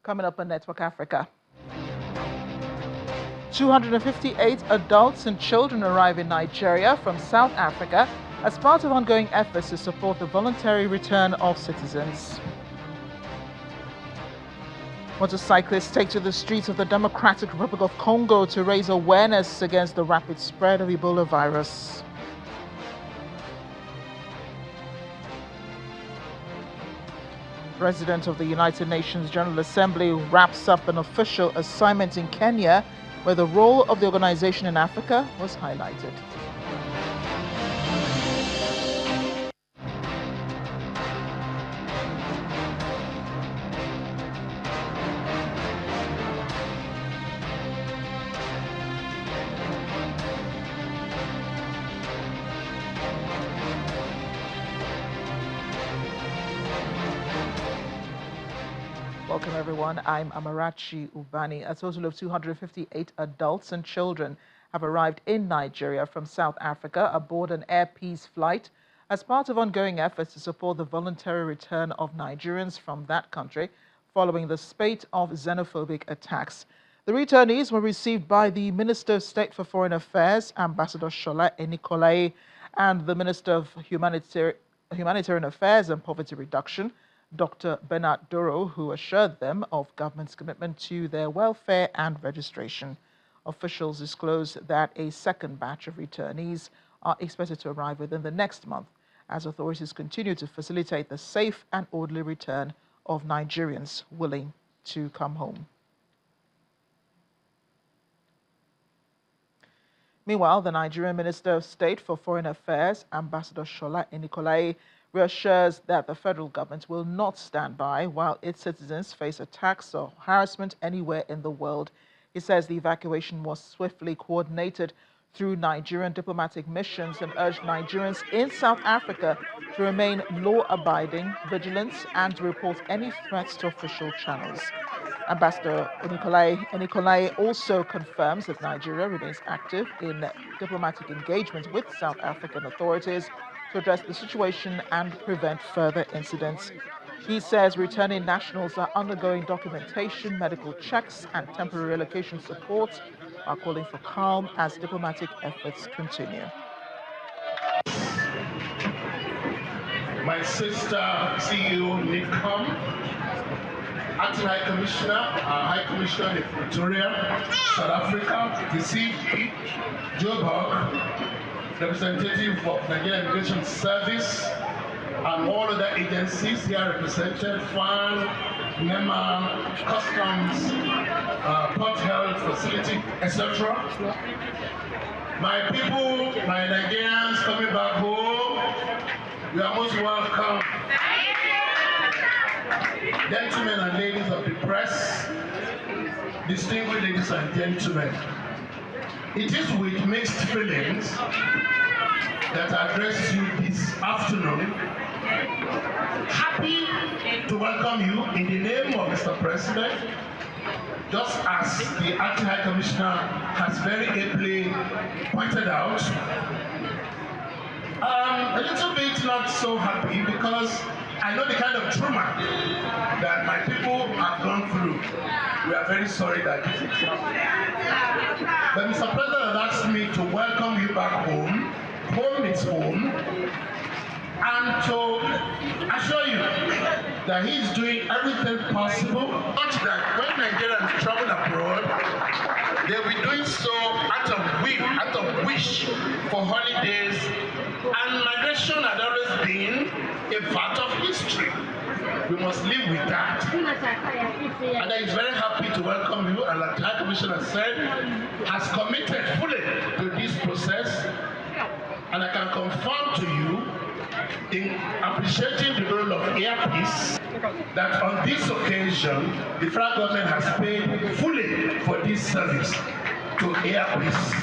Coming up on Network Africa. 258 adults and children arrive in Nigeria from South Africa as part of ongoing efforts to support the voluntary return of citizens. Motorcyclists take to the streets of the Democratic Republic of Congo to raise awareness against the rapid spread of Ebola virus. President of the United Nations General Assembly wraps up an official assignment in Kenya, where the role of the organization in Africa was highlighted. Welcome everyone, I'm Amarachi Ubani. A total of 258 adults and children have arrived in Nigeria from South Africa aboard an Air Peace flight as part of ongoing efforts to support the voluntary return of Nigerians from that country following the spate of xenophobic attacks. The returnees were received by the Minister of State for Foreign Affairs, Ambassador Shola Enikolai, and the Minister of Humanitarian Affairs and Poverty Reduction, Dr. Bernard Doro, who assured them of government's commitment to their welfare and registration. Officials disclosed that a second batch of returnees are expected to arrive within the next month as authorities continue to facilitate the safe and orderly return of Nigerians willing to come home. Meanwhile, the Nigerian Minister of State for Foreign Affairs, Ambassador Shola Enikolai, reassures that the federal government will not stand by while its citizens face attacks or harassment anywhere in the world. He says the evacuation was swiftly coordinated through Nigerian diplomatic missions and urged Nigerians in South Africa to remain law-abiding, vigilant, and to report any threats to official channels. Ambassador Enikolai also confirms that Nigeria remains active in diplomatic engagement with South African authorities to address the situation and prevent further incidents. He says returning nationals are undergoing documentation, medical checks, and temporary relocation support, are calling for calm as diplomatic efforts continue. My sister, CEO Nicom, Acting High Commissioner, High Commissioner in Pretoria, South Africa, the CP, Joburg, representative of Nigerian Immigration Service, and all other agencies here represented, FAN, NEMA, Customs, Port Health Facility, etc. My people, my Nigerians coming back home, you are most welcome. Gentlemen and ladies of the press, distinguished ladies and gentlemen, it is with mixed feelings that I address you this afternoon. Happy to welcome you in the name of Mr. President, just as the Acting High Commissioner has very ably pointed out. A little bit not so happy because I know the kind of trauma that my people have gone through. We are very sorry that this is happening. But Mr. President has asked me to welcome you back home. Home is home. And to assure you that he is doing everything possible, such that when Nigerians travel abroad, they'll be doing so out of wish for holidays. And migration had always been a part of history. We must live with that. And I am very happy to welcome you, and like the High Commissioner said, has committed fully to this process. And I can confirm to you, in appreciating the role of Air Peace, that on this occasion, the federal government has paid fully for this service to Air Peace.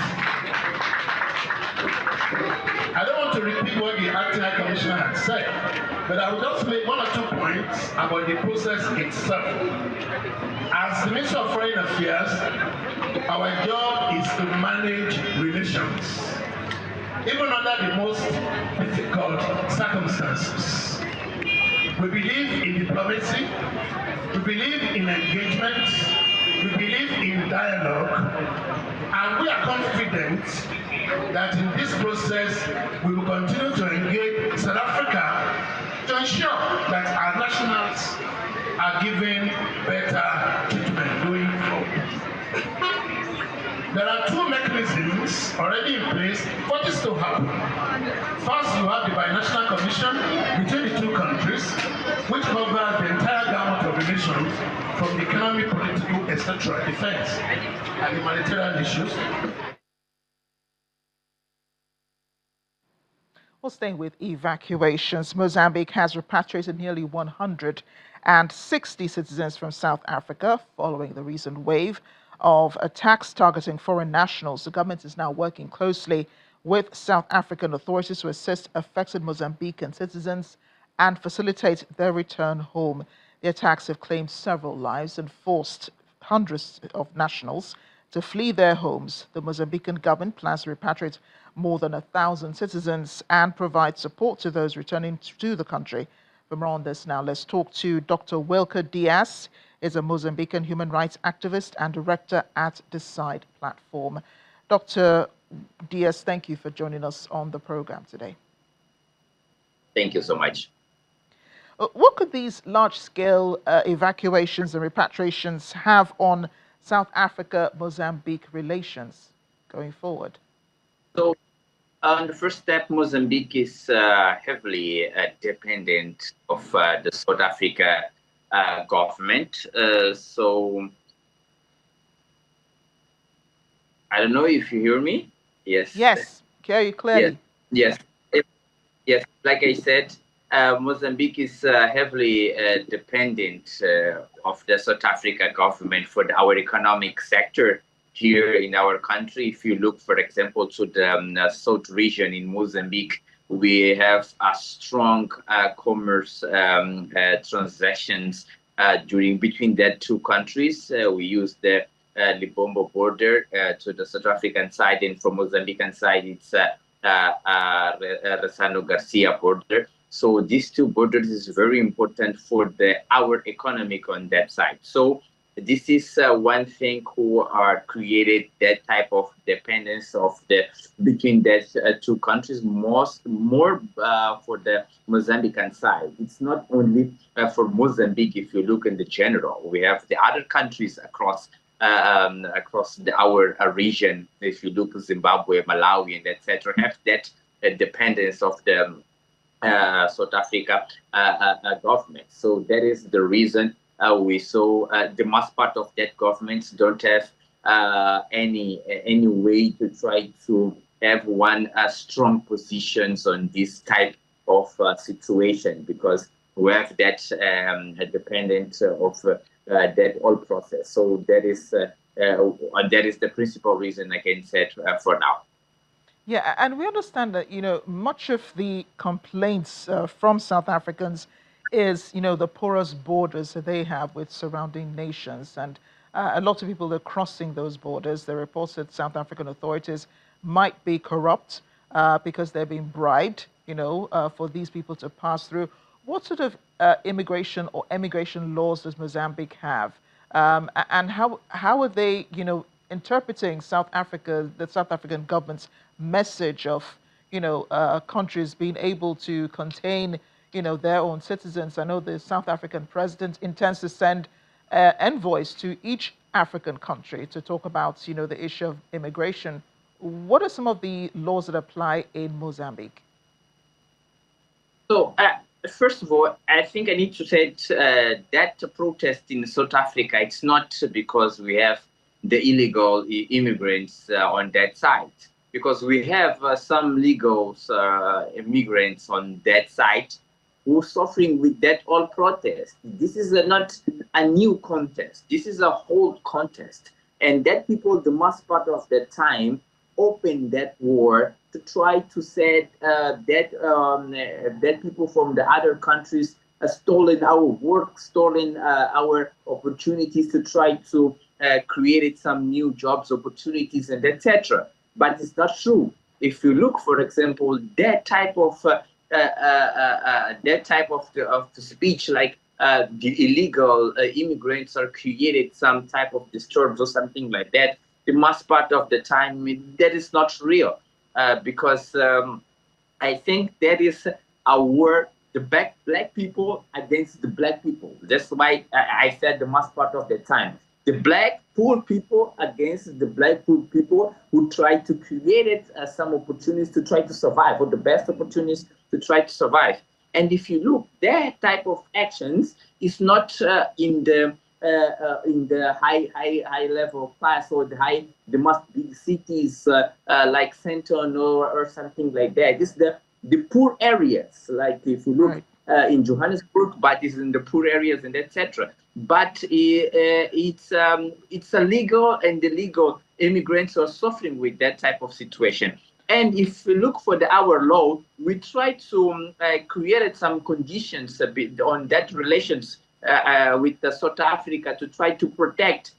I don't want to repeat what the Acting High Commissioner had said, but I will just make one or two points about the process itself. As the Minister of Foreign Affairs, our job is to manage relations, even under the most difficult circumstances. We believe in diplomacy. We believe in engagement. We believe in dialogue. And we are confident that in this process, we will continue to engage South Africa to ensure that our nationals are given better treatment going forward. There are two mechanisms already in place for this to happen. First, you have the binational commission between the two countries, which covers the entire gamut of relations from economic, political, etc., defense, and humanitarian issues. Well, staying with evacuations, Mozambique has repatriated nearly 160 citizens from South Africa following the recent wave of attacks targeting foreign nationals. The government is now working closely with South African authorities to assist affected Mozambican citizens and facilitate their return home. The attacks have claimed several lives and forced hundreds of nationals to flee their homes. The Mozambican government plans to repatriate more than 1,000 citizens and provide support to those returning to the country. For more on this now, let's talk to Dr. Wilker Diaz, is a Mozambican human rights activist and director at Decide Platform. Dr. Diaz, thank you for joining us on the program today. Thank you so much. What could these large-scale evacuations and repatriations have on South Africa-Mozambique relations going forward? So, the first step, Mozambique is heavily dependent of the South Africa government. So, I don't know if you hear me. Yes. Yes, hear you clearly. Yes. Yes. Like I said, Mozambique is heavily dependent of the South Africa government for our economic sector here in our country. If you look, for example, to the South region in Mozambique, we have a strong commerce transactions between the two countries. We use the Libombo border to the South African side, and from Mozambican side, it's Resano Garcia border. So these two borders is very important for our economic on that side. So this is one thing who are created that type of dependence of between these two countries, more for the Mozambican side. It's not only for Mozambique. If you look in the general, we have the other countries across our region. If you look at Zimbabwe, Malawi, and etc., have that dependence of the South Africa government. So that is the reason we saw the most part of that government don't have any way to try to have one strong positions on this type of situation, because we have that dependent of that whole process. So that is the principal reason I can say for now. Yeah, and we understand that, much of the complaints from South Africans is, the porous borders that they have with surrounding nations. And a lot of people are crossing those borders. The reports that South African authorities might be corrupt because they're being bribed, for these people to pass through. What sort of immigration or emigration laws does Mozambique have? And how are they, interpreting the South African government's message of, countries being able to contain, their own citizens? I know the South African president intends to send envoys to each African country to talk about, the issue of immigration. What are some of the laws that apply in Mozambique? So, first of all, I think I need to say that protest in South Africa, it's not because we have the illegal immigrants on that side, because we have some legal immigrants on that side who are suffering with that whole protest. This is not a new contest. This is a whole contest. And that people, the most part of the time, open that war to try to say that people from the other countries have stolen our work, stolen our opportunities to try to create some new jobs opportunities and etc. But it's not true. If you look, for example, that type of that type of the speech, like the illegal immigrants are created some type of disturbance or something like that, the most part of the time that is not real, because I think that is a war, the black people against the black people. That's why I said the most part of the time. The black poor people against the black poor people who try to create it some opportunities to try to survive, or the best opportunities to try to survive. And if you look, that type of actions is not in the high level class, or the most big cities like Centon or something like that. It's the poor areas. Like if you look Right. in Johannesburg, but it's in the poor areas and etc. But it's illegal, and the legal immigrants are suffering with that type of situation. And if we look for our law, we try to create some conditions a bit on that relations with South Africa to try to protect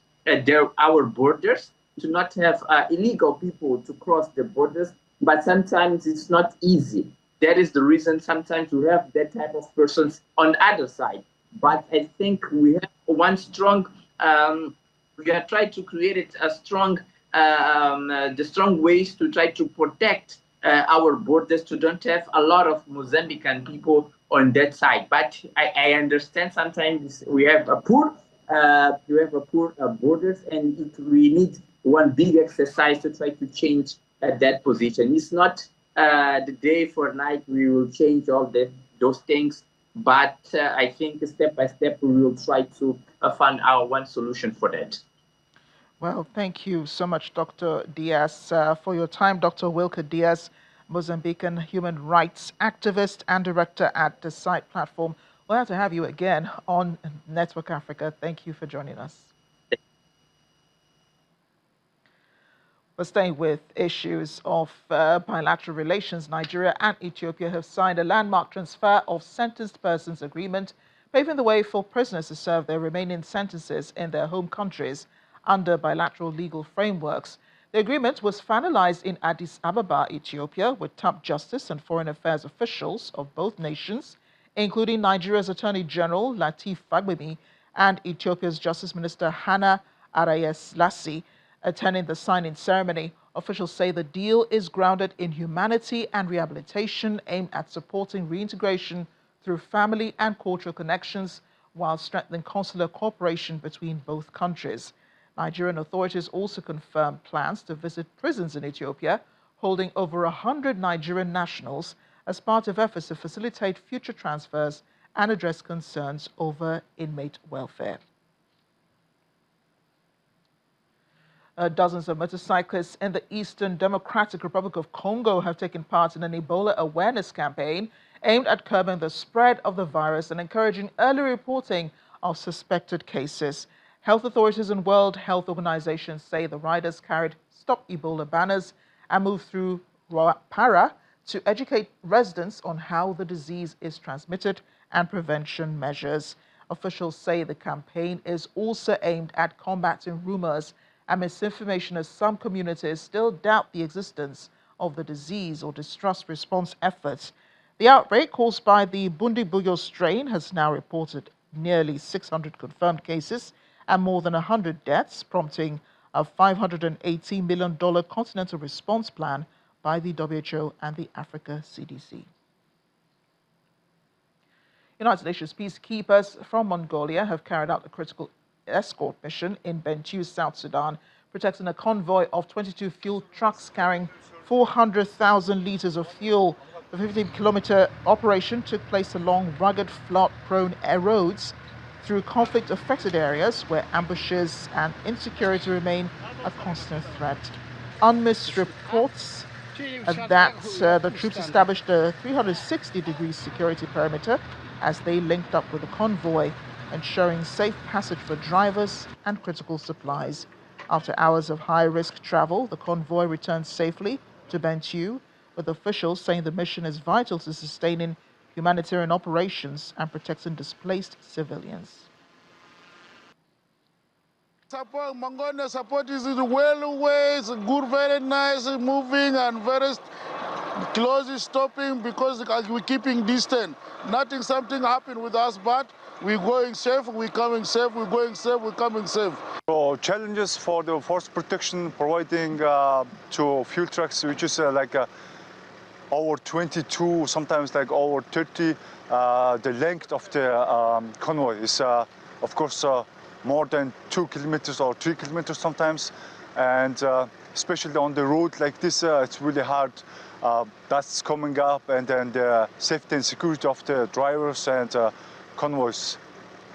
our borders, to not have illegal people to cross the borders. But sometimes it's not easy. That is the reason sometimes we have that type of persons on the other side. But I think we have one strong, we are trying to create it a strong, the strong ways to try to protect our borders, to don't have a lot of Mozambican people on that side. But I understand sometimes we have a poor, borders, and we need one big exercise to try to change that position. It's not the day for night we will change all those things, but I think step by step we will try to find our one solution for that. Well, thank you so much, Dr. Diaz, for your time. Dr. Wilker Diaz, Mozambican human rights activist and director at the Site Platform. We'll have to have you again on Network Africa. Thank you for joining us. We're staying with issues of bilateral relations. Nigeria and Ethiopia have signed a landmark transfer of sentenced persons agreement, paving the way for prisoners to serve their remaining sentences in their home countries under bilateral legal frameworks. The agreement was finalized in Addis Ababa, Ethiopia, with top justice and foreign affairs officials of both nations, including Nigeria's Attorney General Lateef Fagbemi and Ethiopia's Justice Minister Hannah Arayeslassie, attending the signing ceremony. Officials say the deal is grounded in humanity and rehabilitation, aimed at supporting reintegration through family and cultural connections, while strengthening consular cooperation between both countries. Nigerian authorities also confirmed plans to visit prisons in Ethiopia, holding over 100 Nigerian nationals as part of efforts to facilitate future transfers and address concerns over inmate welfare. Dozens of motorcyclists in the Eastern Democratic Republic of Congo have taken part in an Ebola awareness campaign aimed at curbing the spread of the virus and encouraging early reporting of suspected cases. Health authorities and World Health Organization say the riders carried Stop Ebola banners and moved through Para to educate residents on how the disease is transmitted and prevention measures. Officials say the campaign is also aimed at combating rumors and misinformation, as some communities still doubt the existence of the disease or distrust response efforts. The outbreak caused by the Bundibugyo strain has now reported nearly 600 confirmed cases and more than 100 deaths, prompting a $580 million continental response plan by the WHO and the Africa CDC. United Nations peacekeepers from Mongolia have carried out a critical escort mission in Bentiu, South Sudan, protecting a convoy of 22 fuel trucks carrying 400,000 liters of fuel. The 15-kilometer operation took place along rugged, flood-prone roads through conflict-affected areas where ambushes and insecurity remain a constant threat. UNMISS reports that the troops established a 360-degree security perimeter as they linked up with the convoy, ensuring safe passage for drivers and critical supplies. After hours of high-risk travel, the convoy returned safely to Bentiu, with officials saying the mission is vital to sustaining humanitarian operations and protecting displaced civilians. Support, Mongolia support is well away, it's good, very nice, moving and very close stopping because we're keeping distance. Something happened with us, but we're going safe, we're coming safe, we're going safe, we're coming safe. So challenges for the force protection providing to fuel trucks, which is over 22, sometimes like over 30. The length of the convoy is, of course, more than 2 kilometers or 3 kilometers sometimes. And especially on the road like this, it's really hard. That's coming up, and then the safety and security of the drivers and convoys.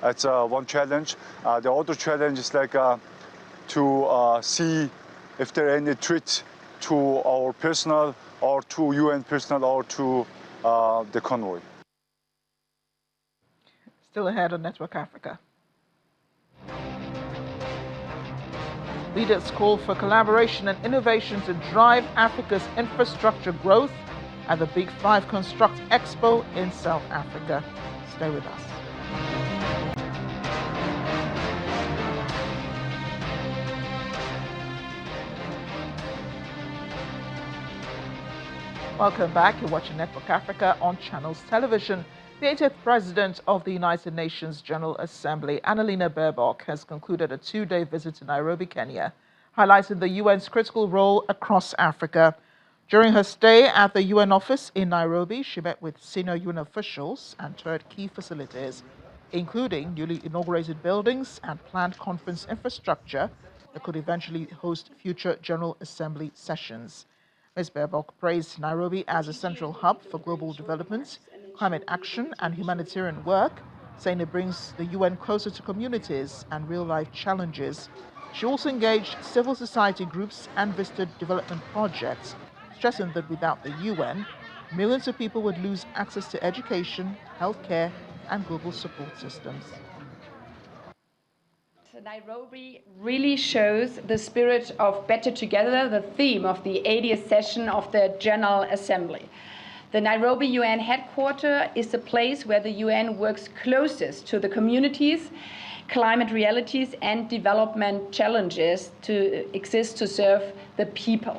That's one challenge. The other challenge is like to see if there are any threats to our personnel or to UN personnel or to the convoy. Still ahead on Network Africa. Leaders call for collaboration and innovation to drive Africa's infrastructure growth at the Big Five Construct Expo in South Africa. Stay with us. Welcome back. You're watching Network Africa on Channels Television. The 80th President of the United Nations General Assembly, Annalena Baerbock, has concluded a 2-day visit to Nairobi, Kenya, highlighting the UN's critical role across Africa. During her stay at the UN office in Nairobi, she met with senior UN officials and toured key facilities, including newly inaugurated buildings and planned conference infrastructure that could eventually host future General Assembly sessions. Ms. Baerbock praised Nairobi as a central hub for global development, climate action, and humanitarian work, saying it brings the UN closer to communities and real-life challenges. She also engaged civil society groups and visited development projects, stressing that without the UN, millions of people would lose access to education, healthcare, and global support systems. Nairobi really shows the spirit of better together, the theme of the 80th session of the General Assembly. The Nairobi UN headquarters is the place where the UN works closest to the communities, climate realities, and development challenges to exist to serve the people.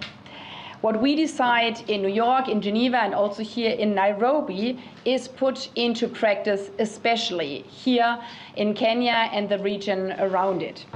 What we decide in New York, in Geneva, and also here in Nairobi is put into practice, especially here in Kenya and the region around it.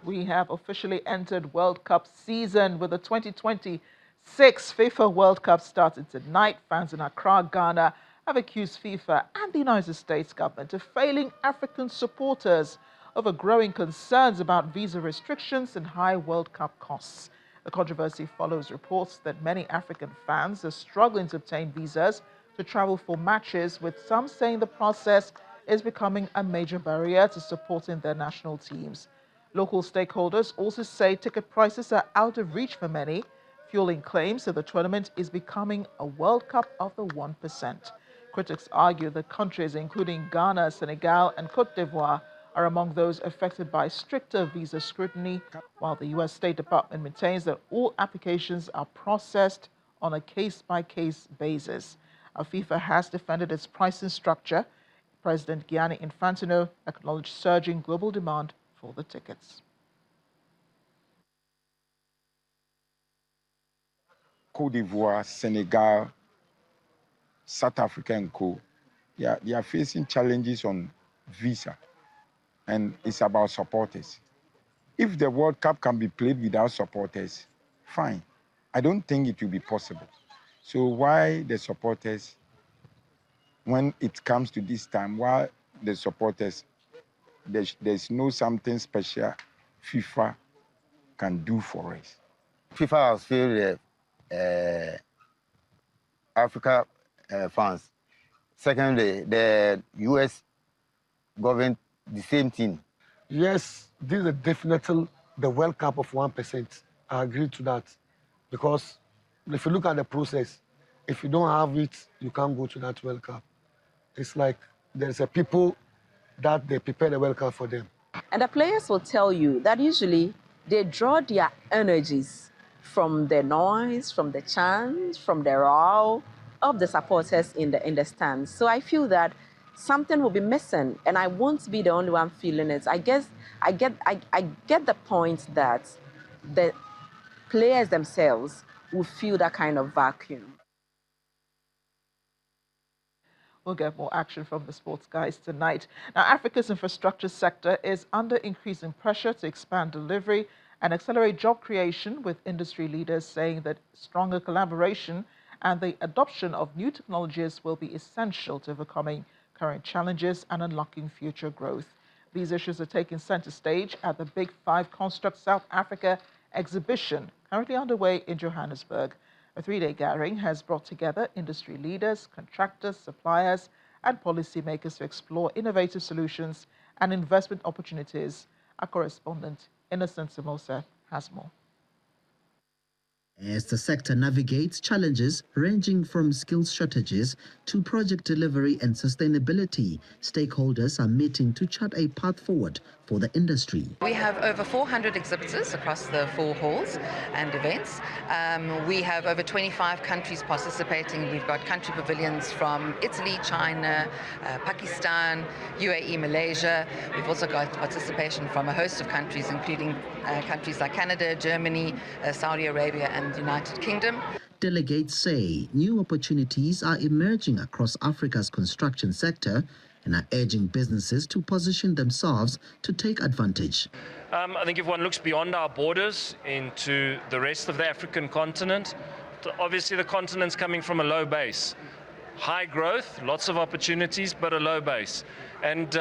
We have officially entered World Cup season with the 2026 FIFA World Cup starting tonight. Fans in Accra, Ghana have accused FIFA and the United States government of failing African supporters over growing concerns about visa restrictions and high World Cup costs. The controversy follows reports that many African fans are struggling to obtain visas to travel for matches, with some saying the process is becoming a major barrier to supporting their national teams. Local stakeholders also say ticket prices are out of reach for many, fueling claims that the tournament is becoming a World Cup of the 1%. Critics argue that countries including Ghana, Senegal, and Cote d'Ivoire are among those affected by stricter visa scrutiny, while the U.S. State Department maintains that all applications are processed on a case-by-case basis. FIFA has defended its pricing structure. President Gianni Infantino acknowledged surging global demand for the tickets. Cote d'Ivoire, Senegal, South Africa, and co. They are facing challenges on visa, and it's about supporters. If the World Cup can be played without supporters, fine. I don't think it will be possible. So why the supporters, when it comes to this time, why the supporters, there's no something special FIFA can do for us? FIFA has failed Africa fans. Secondly, the US government, the same thing. Yes, this is definitely the World Cup of 1%. I agree to that. Because if you look at the process, if you don't have it, you can't go to that World Cup. It's like there's a people that they prepare the World Cup for them. And the players will tell you that usually they draw their energies from the noise, from the chants, from the row of the supporters in the stands. So I feel that something will be missing, and I won't be the only one feeling it. I guess I get the point that the players themselves will feel that kind of vacuum. We'll get more action from the sports guys tonight. Now, Africa's infrastructure sector is under increasing pressure to expand delivery and accelerate job creation, with industry leaders saying that stronger collaboration and the adoption of new technologies will be essential to overcoming current challenges and unlocking future growth. These issues are taking center stage at the Big Five Construct South Africa exhibition, currently underway in Johannesburg. A three-day gathering has brought together industry leaders, contractors, suppliers, and policymakers to explore innovative solutions and investment opportunities. Our correspondent, Innocent Samosa, has more. As the sector navigates challenges ranging from skills shortages to project delivery and sustainability, stakeholders are meeting to chart a path forward for the industry. We have over 400 exhibitors across the 4 halls and events. We have over 25 countries participating. We've got country pavilions from Italy, China, Pakistan, UAE, Malaysia. We've also got participation from a host of countries, including countries like Canada, Germany, Saudi Arabia, and the United Kingdom. Delegates say new opportunities are emerging across Africa's construction sector and are urging businesses to position themselves to take advantage. I think if one looks beyond our borders into the rest of the African continent, obviously the continent's coming from a low base. High growth, lots of opportunities, but a low base. And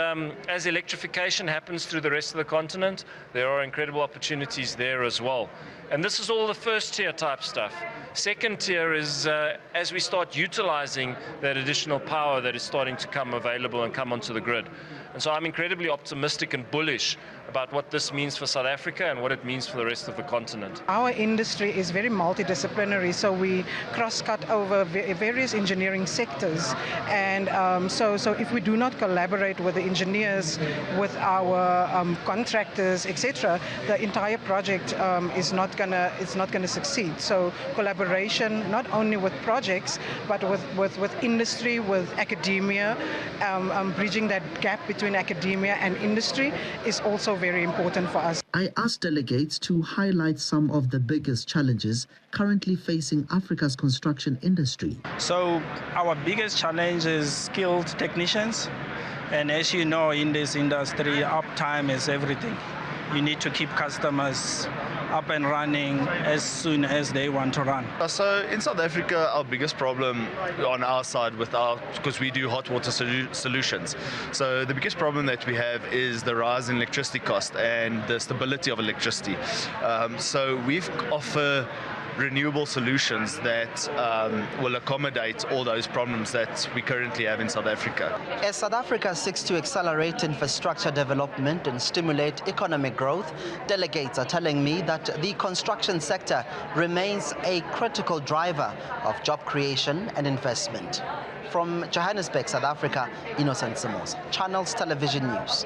as electrification happens through the rest of the continent, there are incredible opportunities there as well. And this is all the first tier type stuff. Second tier is as we start utilizing that additional power that is starting to come available and come onto the grid. And so I'm incredibly optimistic and bullish about what this means for South Africa and what it means for the rest of the continent. Our industry is very multidisciplinary, so we cross-cut over various engineering sectors. And so if we do not collaborate with the engineers, with our contractors, etc., the entire project is not gonna succeed. So collaboration, not only with projects, but with industry, with academia, bridging that gap between academia and industry is also very important for us. I asked delegates to highlight some of the biggest challenges currently facing Africa's construction industry. So our biggest challenge is skilled technicians. And as you know, in this industry, uptime is everything. You need to keep customers up and running as soon as they want to run. So in South Africa, our biggest problem on our side because we do hot water solutions. So the biggest problem that we have is the rise in electricity cost and the stability of electricity. So we've offer renewable solutions that will accommodate all those problems that we currently have in South Africa. As South Africa seeks to accelerate infrastructure development and stimulate economic growth, delegates are telling me that the construction sector remains a critical driver of job creation and investment. From Johannesburg, South Africa, Innocent Samosa, Channels Television News.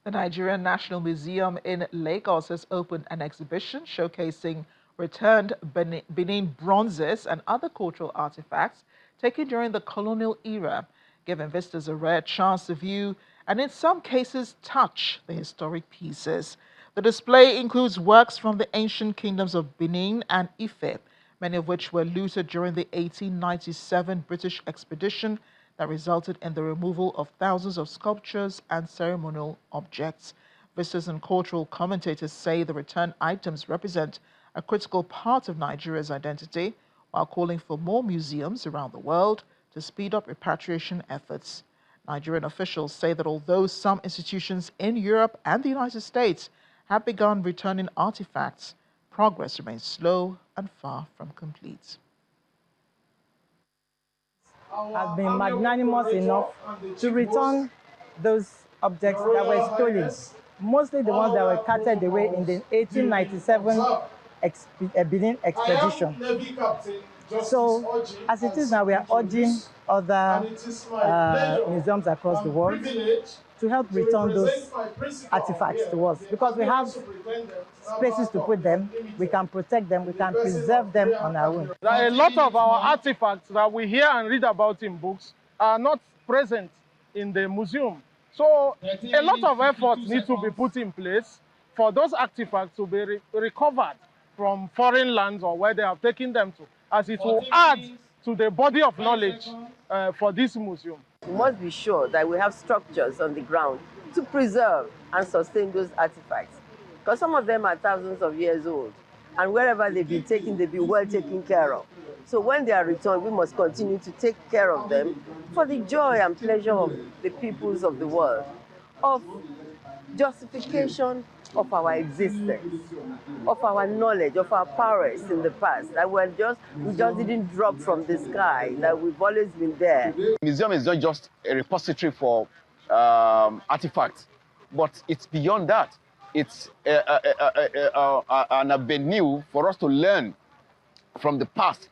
The Nigerian National Museum in Lagos has opened an exhibition showcasing returned Benin bronzes and other cultural artifacts taken during the colonial era, giving visitors a rare chance to view and in some cases touch the historic pieces. The display includes works from the ancient kingdoms of Benin and Ife, many of which were looted during the 1897 British expedition that resulted in the removal of thousands of sculptures and ceremonial objects. Visitors and cultural commentators say the returned items represent a critical part of Nigeria's identity, while calling for more museums around the world to speed up repatriation efforts. Nigerian officials say that although some institutions in Europe and the United States have begun returning artifacts, progress remains slow and far from complete. Have been magnanimous enough to return those objects that were stolen, mostly the ones that were carted away in the 1897 Benin expedition. So, as it is now, we are urging other museums across the world to help return those artifacts to us, because we have spaces to put them, we can protect them, we can preserve them on our own. A lot of our artifacts that we hear and read about in books are not present in the museum. So a lot of effort needs to be put in place for those artifacts to be recovered from foreign lands or where they have taken them to, as it will add to the body of knowledge for this museum. We must be sure that we have structures on the ground to preserve and sustain those artifacts, because some of them are thousands of years old, and wherever they've been taken, they've been well taken care of. So when they are returned, we must continue to take care of them for the joy and pleasure of the peoples of the world, of justification of our existence, of our knowledge, of our prowess in the past, that we just didn't drop from the sky, that we've always been there. The museum is not just a repository for artifacts, but it's beyond that. It's an avenue for us to learn from the past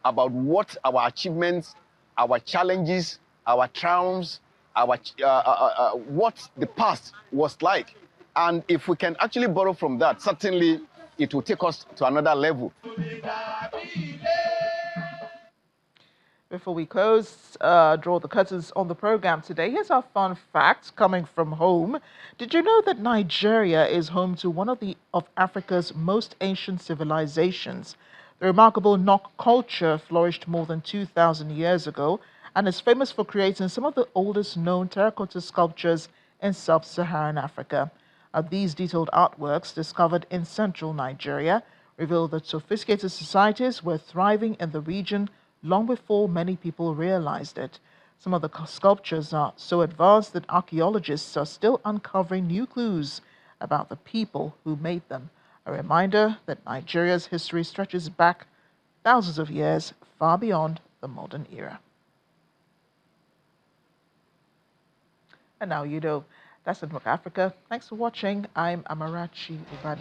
about what our achievements, our challenges, our triumphs, what the past was like. And if we can actually borrow from that, certainly it will take us to another level. Before we close, draw the curtains on the program today, here's our fun fact coming from home. Did you know that Nigeria is home to one of Africa's most ancient civilizations? The remarkable Nok culture flourished more than 2,000 years ago and is famous for creating some of the oldest known terracotta sculptures in sub-Saharan Africa. These detailed artworks, discovered in central Nigeria, reveal that sophisticated societies were thriving in the region long before many people realized it. Some of the sculptures are so advanced that archaeologists are still uncovering new clues about the people who made them. A reminder that Nigeria's history stretches back thousands of years, far beyond the modern era. And now you know. That's Outlook Africa. Thanks for watching. I'm Amarachi Ubani.